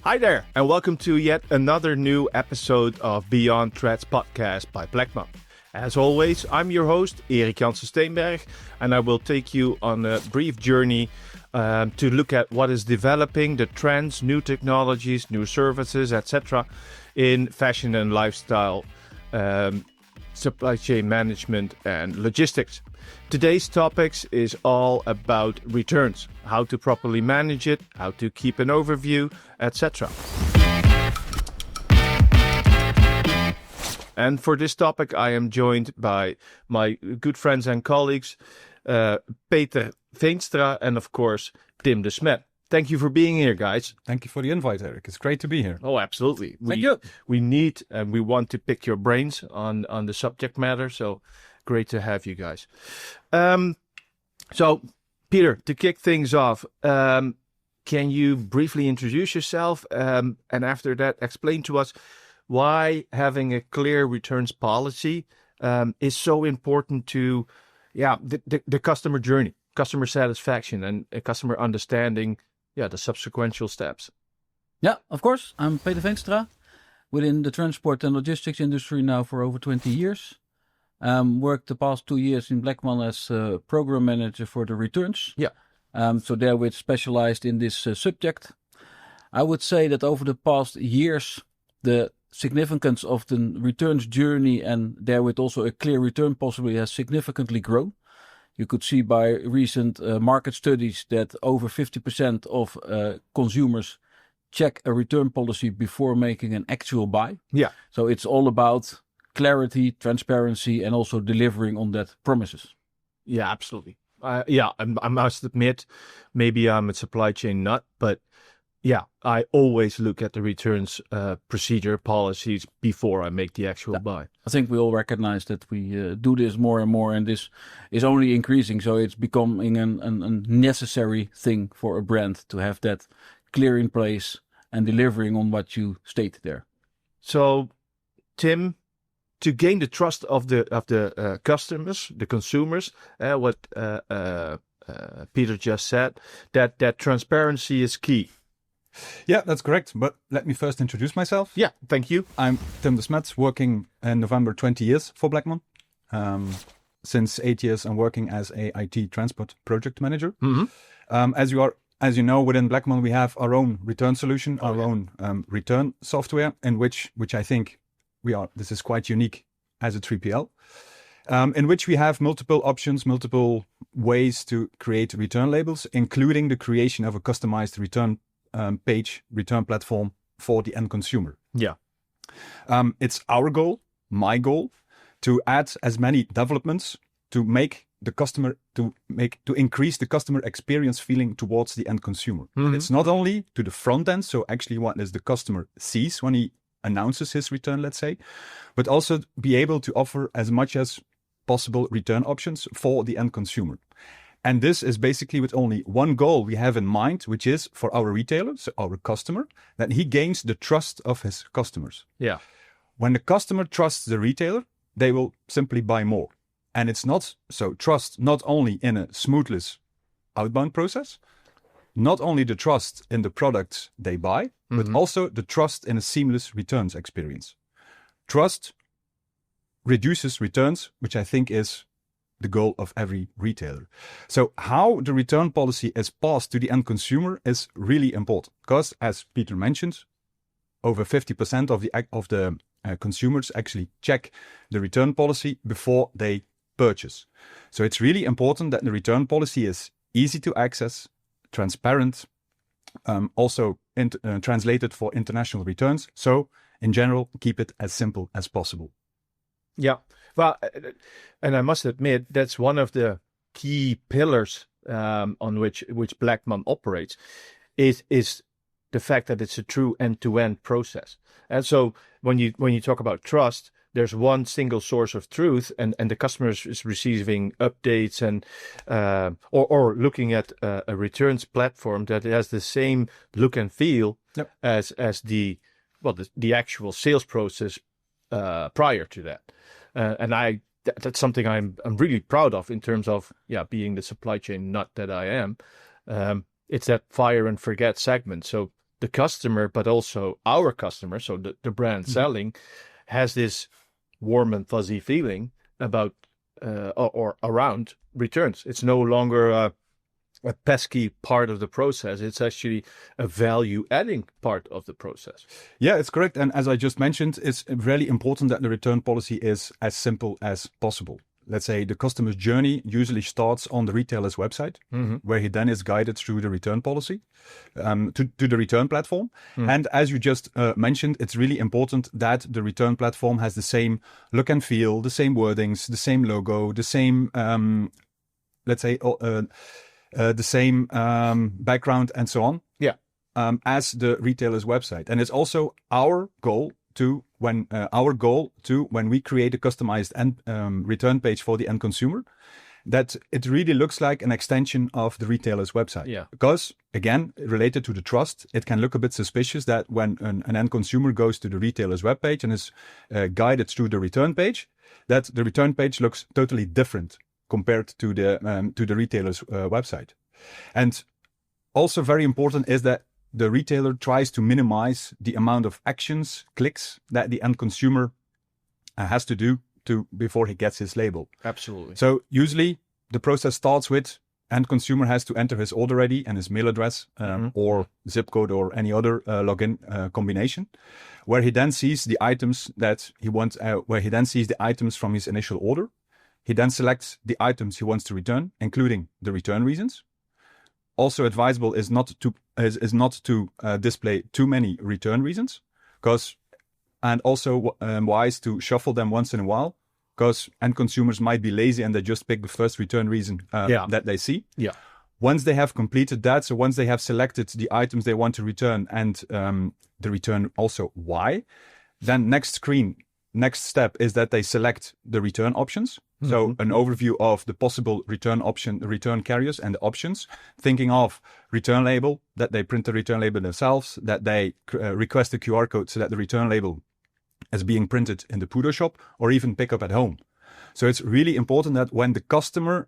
Hi there, and welcome to yet another new episode of Beyond Threats podcast by Bleckmann. As always, I'm your host, Eric Janssen Steinberg, and I will take you on a brief journey to look at what is developing, the trends, new technologies, new services, etc. in fashion and lifestyle, supply chain management and logistics. Today's topics is all about returns, how to properly manage it, how to keep an overview, etc. And for this topic, I am joined by my good friends and colleagues, Peter Veenstra and, of course, Tim de Smet. Thank you for being here, guys. Thank you for the invite, Eric. It's great to be here. Oh, absolutely. Thank you. We need and we want to pick your brains on the subject matter, so great to have you guys. So, Peter, to kick things off, can you briefly introduce yourself and after that explain to us why having a clear returns policy is so important to the customer journey, customer satisfaction and customer understanding, the subsequent steps. Yeah, of course. I'm Peter Veenstra, within the transport and logistics industry now for over 20 years. Worked the past 2 years in Bleckmann as program manager for the returns. Yeah. So there we specialized in this subject. I would say that over the past years, the significance of the returns journey and therewith also a clear return possibility has significantly grown. You could see by recent market studies that over 50% of consumers check a return policy before making an actual buy. Yeah. So it's all about clarity, transparency, and also delivering on that promises. Yeah, absolutely. I must admit, maybe I'm a supply chain nut, but I always look at the returns procedure policies before I make the actual buy. I think we all recognize that we do this more and more, and this is only increasing. So it's becoming a necessary thing for a brand to have that clear in place and delivering on what you state there. So, Tim, to gain the trust of the customers, the consumers, what Peter just said, that transparency is key. Yeah, that's correct. But let me first introduce myself. Yeah, thank you. I'm Tim de Smet, working in November 20 years for Bleckmann. Since 8 years, I'm working as a IT transport project manager. Mm-hmm. As you know, within Bleckmann, we have our own return solution, own return software, in which I think this is quite unique as a 3PL, in which we have multiple options, multiple ways to create return labels, including the creation of a customized return page, return platform for the end consumer. Yeah. It's our goal, my goal, to add as many developments to make the customer, to increase the customer experience feeling towards the end consumer. Mm-hmm. It's not only to the front end, so actually what is the customer sees when he announces his return, let's say, but also be able to offer as much as possible return options for the end consumer. And this is basically with only one goal we have in mind, which is for our retailer, so our customer, that he gains the trust of his customers. Yeah. When the customer trusts the retailer, they will simply buy more. And it's not so trust not only in a smoothless outbound process, not only the trust in the products they buy, but also the trust in a seamless returns experience. Trust reduces returns, which I think is the goal of every retailer. So how the return policy is passed to the end consumer is really important because, as Peter mentioned, over 50% of the consumers actually check the return policy before they purchase. So it's really important that the return policy is easy to access, transparent, also translated for international returns. So in general, keep it as simple as possible. Yeah. Well, and I must admit, that's one of the key pillars on which Bleckmann operates is the fact that it's a true end-to-end process. And so when you talk about trust, there's one single source of truth, and the customer is receiving updates and or looking at a returns platform that has the same look and feel as the actual sales process prior to that. And that's something I'm really proud of in terms of being the supply chain nut that I am. It's that fire and forget segment. So the customer, but also our customer, so the brand selling, has this warm and fuzzy feeling about or around returns. It's no longer a pesky part of the process. It's actually a value-adding part of the process. Yeah, it's correct. And as I just mentioned, it's really important that the return policy is as simple as possible. Let's say the customer's journey usually starts on the retailer's website, where he then is guided through the return policy to the return platform. And as you just mentioned, it's really important that the return platform has the same look and feel, the same wordings, the same logo, the same, the same background and so on. Yeah. As the retailer's website. And it's also our goal to when we create a customized return page for the end consumer, that it really looks like an extension of the retailer's website. Yeah. Because again, related to the trust, it can look a bit suspicious that when an end consumer goes to the retailer's webpage and is guided through the return page, that the return page looks totally different compared to the retailer's website. And also very important is that the retailer tries to minimize the amount of actions, clicks that the end consumer has to do before he gets his label. Absolutely. So usually the process starts with end consumer has to enter his order ID and his mail address or zip code or any other login combination, where he then sees the items that he wants, where he then sees the items from his initial order. He then selects the items he wants to return, including the return reasons. Also advisable is not to display too many return reasons, and also wise to shuffle them once in a while, because end consumers might be lazy and they just pick the first return reason that they see. Yeah. Once they have completed that, so once they have selected the items they want to return and the return also why, then next step is that they select the return options. So an overview of the possible return carriers and the options, thinking of return label, that they print the return label themselves, that they request a QR code so that the return label is being printed in the Pudo shop or even pick up at home. So it's really important that when the customer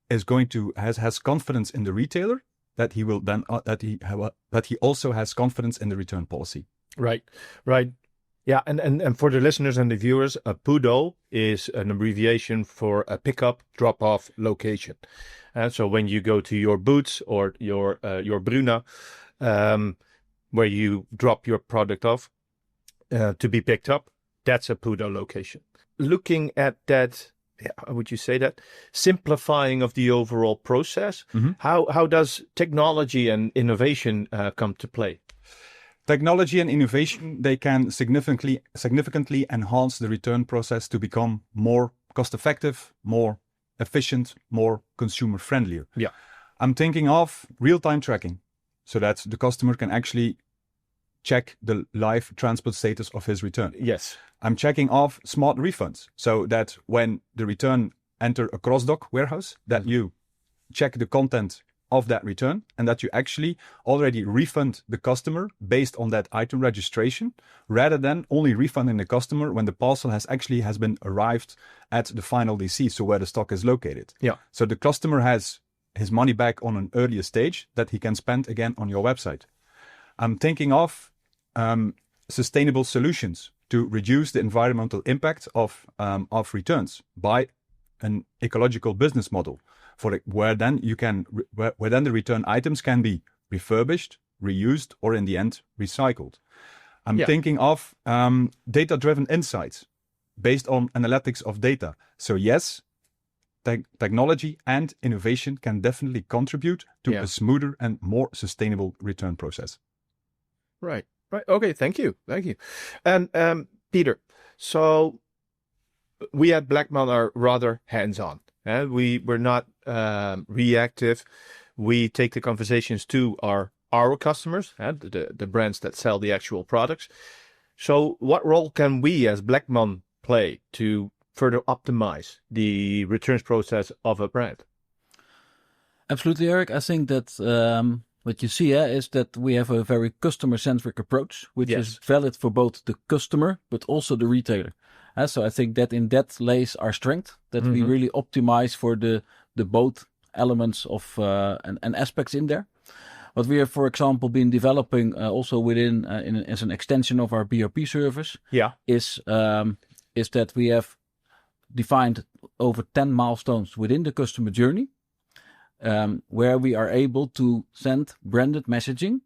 is going to has confidence in the retailer, that he will then that he also has confidence in the return policy. Right. Yeah, and for the listeners and the viewers, a PUDO is an abbreviation for a pickup drop-off location. And so when you go to your Boots or your Bruna, where you drop your product off to be picked up, that's a PUDO location. Looking at that, how would you say that? Simplifying of the overall process. How does technology and innovation come to play? Technology and innovation, they can significantly enhance the return process to become more cost-effective, more efficient, more consumer-friendlier. Yeah. I'm thinking of real-time tracking, so that the customer can actually check the live transport status of his return. Yes. I'm checking off smart refunds, so that when the return enter a cross-dock warehouse, that you check the content of that return and that you actually already refund the customer based on that item registration, rather than only refunding the customer when the parcel has been arrived at the final DC, so where the stock is located. Yeah. So the customer has his money back on an earlier stage that he can spend again on your website. I'm thinking of sustainable solutions to reduce the environmental impact of returns by an ecological business model, where then the return items can be refurbished, reused, or in the end recycled. I'm thinking of data-driven insights based on analytics of data. So yes, technology and innovation can definitely contribute to a smoother and more sustainable return process. Right. Okay. Thank you. And Peter, so we at Bleckmann are rather hands-on. We're not reactive. We take the conversations to our customers, the brands that sell the actual products. So what role can we as Bleckmann play to further optimize the returns process of a brand? Absolutely, Eric. I think that what you see is that we have a very customer-centric approach, which is valid for both the customer but also the retailer. So I think that in that lays our strength, that we really optimize for the both elements of and aspects in there. What we have, for example, been developing also within as an extension of our BRP service is that we have defined over 10 milestones within the customer journey, where we are able to send branded messaging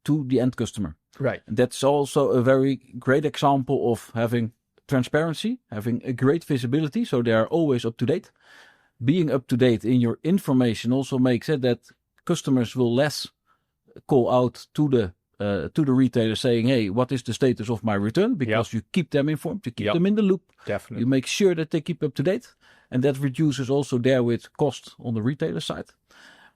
to the end customer. Right. And that's also a very great example of having transparency, having a great visibility, so they are always up to date. Being up to date in your information also makes it that customers will less call out to the retailer saying, "Hey, what is the status of my return?" Because you keep them informed, you keep them in the loop. Definitely. You make sure that they keep up to date, and that reduces also there with cost on the retailer side.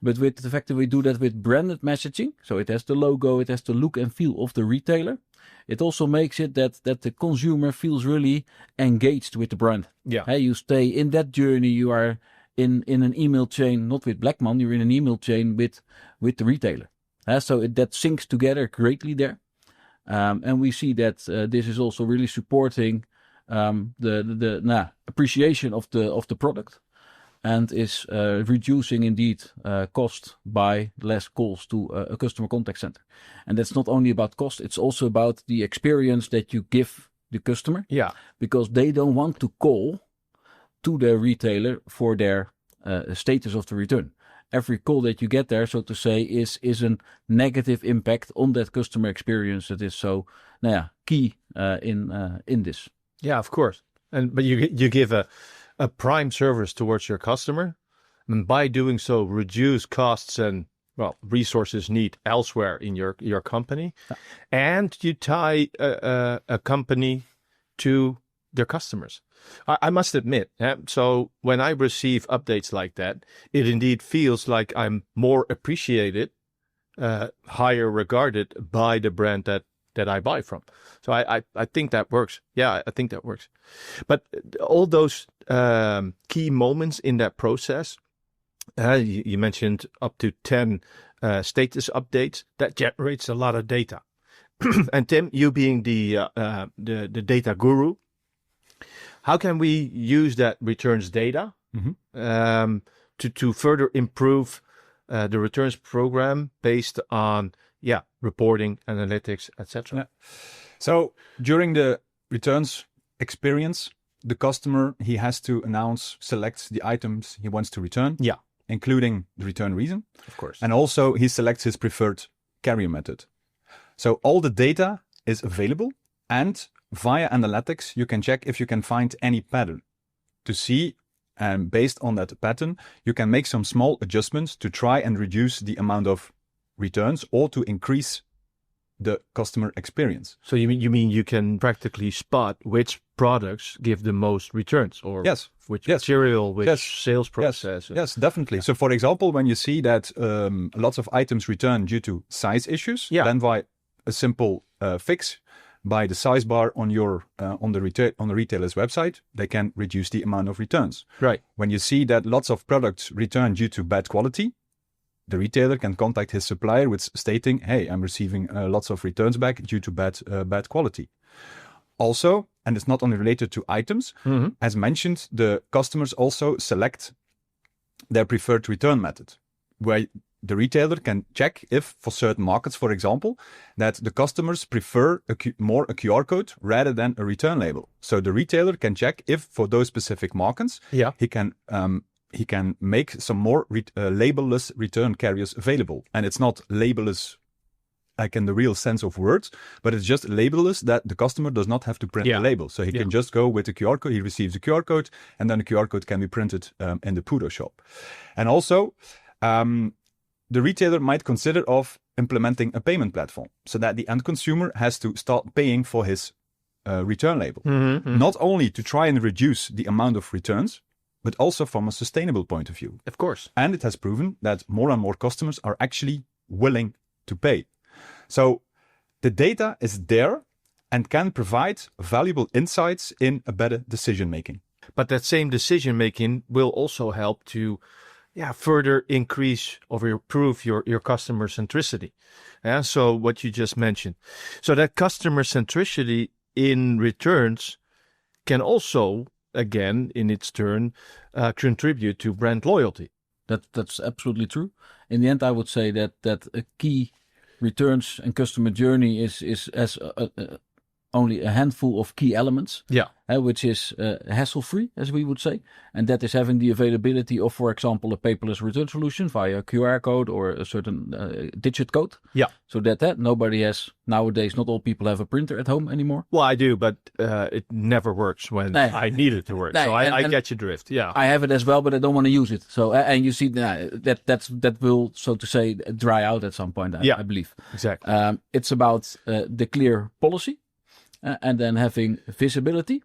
But with the fact that we do that with branded messaging, so it has the logo, it has the look and feel of the retailer, it also makes it that the consumer feels really engaged with the brand. Yeah. Hey, you stay in that journey, you are in an email chain, not with Bleckmann, you're in an email chain with the retailer. So that syncs together greatly there. And we see that this is also really supporting the appreciation of the product, and is reducing indeed cost by less calls to a customer contact center. And that's not only about cost, it's also about the experience that you give the customer. Yeah. Because they don't want to call to the retailer for their status of the return. Every call that you get there, so to say, is a negative impact on that customer experience that is so key in this. Yeah, of course. But you give a prime service towards your customer, and by doing so reduce costs and resources need elsewhere in your company, and you tie a company to their customers. I must admit, so when I receive updates like that, it indeed feels like I'm more appreciated, higher regarded by the brand that I buy from. So I think that works. Yeah, I think that works. But all those key moments in that process, you mentioned up to 10 status updates, that generates a lot of data. And Tim, you being the data guru, how can we use that returns data to further improve the returns program based on reporting, analytics, etc.? Yeah. So during the returns experience, the customer, he has to select the items he wants to return, including the return reason, of course, and also he selects his preferred carrier method. So all the data is available, and via analytics, you can check if you can find any pattern to see, and based on that pattern, you can make some small adjustments to try and reduce the amount of returns or to increase the customer experience. So you mean you can practically spot which products give the most returns, or which material, which sales process? Yes, definitely. So for example, when you see that lots of items return due to size issues, then by a simple fix, by the size bar on the retailer's website, they can reduce the amount of returns. Right. When you see that lots of products return due to bad quality, the retailer can contact his supplier with stating, "Hey, I'm receiving lots of returns back due to bad quality." Also, and it's not only related to items, as mentioned, the customers also select their preferred return method, where the retailer can check if, for certain markets, for example, that the customers prefer a QR code rather than a return label. So the retailer can check if, for those specific markets, he can make some more labelless return carriers available. And it's not labelless like in the real sense of words, but it's just labelless that the customer does not have to print the label. So he can just go with the QR code, he receives the QR code, and then the QR code can be printed in the Pudo shop. And also, the retailer might consider of implementing a payment platform so that the end consumer has to start paying for his return label. Not only to try and reduce the amount of returns, but also from a sustainable point of view. Of course. And it has proven that more and more customers are actually willing to pay. So the data is there and can provide valuable insights in a better decision making. But that same decision making will also help to further increase or improve your customer centricity. So what you just mentioned. So that customer centricity in returns can also, again, in its turn, contribute to brand loyalty. That's absolutely true. In the end, I would say that a key returns and customer journey is only a handful of key elements, which is hassle-free, as we would say. And that is having the availability of, for example, a paperless return solution via a QR code or a certain digit code. Yeah. So that nobody has, nowadays, not all people have a printer at home anymore. Well, I do, but it never works when I need it to work. So I get your drift, yeah. I have it as well, but I don't want to use it. So, and you see that will, so to say, dry out at some point, I believe. Exactly. It's about the clear policy. And then having visibility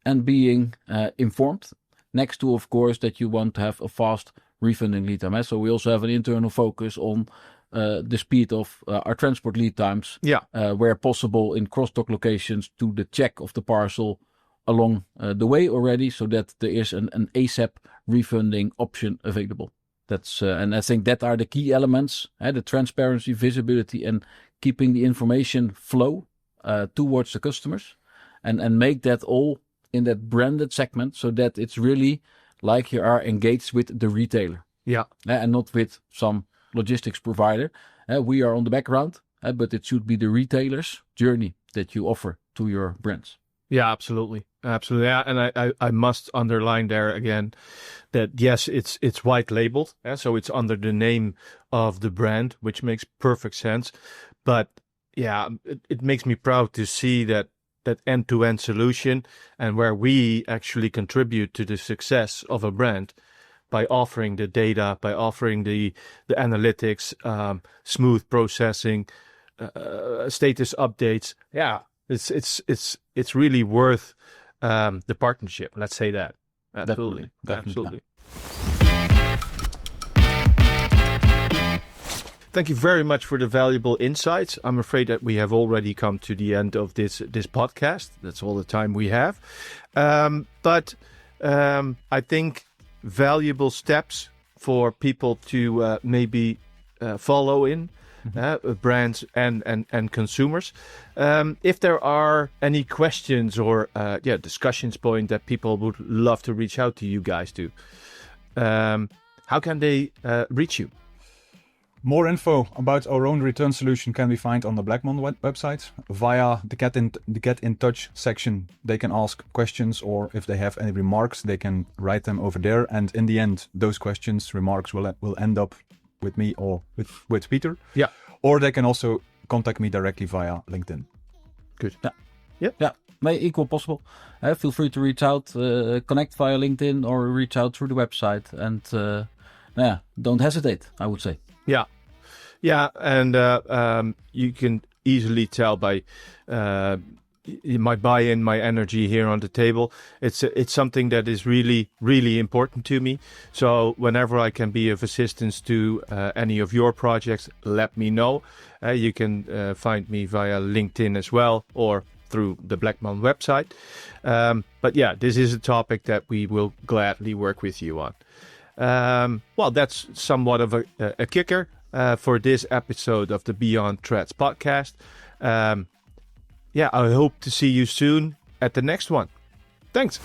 and being informed. Next to, of course, that you want to have a fast refunding lead time. So we also have an internal focus on the speed of our transport lead times. Where possible in cross-dock locations to the check of the parcel along the way already, so that there is an ASAP refunding option available. That's and I think that are the key elements: the transparency, visibility, and keeping the information flow towards the customers, and make that all in that branded segment, so that it's really like you are engaged with the retailer, and not with some logistics provider. We are on the background, but it should be the retailer's journey that you offer to your brands. Yeah, absolutely. Yeah, and I must underline there again that yes, it's white labeled, so it's under the name of the brand, which makes perfect sense. But yeah, it makes me proud to see that end-to-end solution, and where we actually contribute to the success of a brand by offering the data, by offering the analytics, smooth processing, status updates. Yeah, it's really worth the partnership. Let's say that. Absolutely. Absolutely. Thank you very much for the valuable insights. I'm afraid that we have already come to the end of this podcast. That's all the time we have. But I think valuable steps for people to maybe follow in, brands and consumers. If there are any questions or discussions point that people would love to reach out to you guys to, how can they reach you? More info about our own return solution can be found on the Bleckmann website. Via the Get in Touch section, they can ask questions, or if they have any remarks, they can write them over there. And in the end, those questions, remarks will end up with me or with Peter. Yeah. Or they can also contact me directly via LinkedIn. Good. Yeah. May equal possible. Feel free to reach out, connect via LinkedIn, or reach out through the website. And don't hesitate, I would say. Yeah, and you can easily tell by my buy-in, my energy here on the table. It's something that is really, really important to me. So whenever I can be of assistance to any of your projects, let me know. You can find me via LinkedIn as well, or through the Bleckmann website. But yeah, this is a topic that we will gladly work with you on. Well, that's somewhat of a kicker for this episode of the Beyond Threads podcast. I hope to see you soon at the next one. Thanks.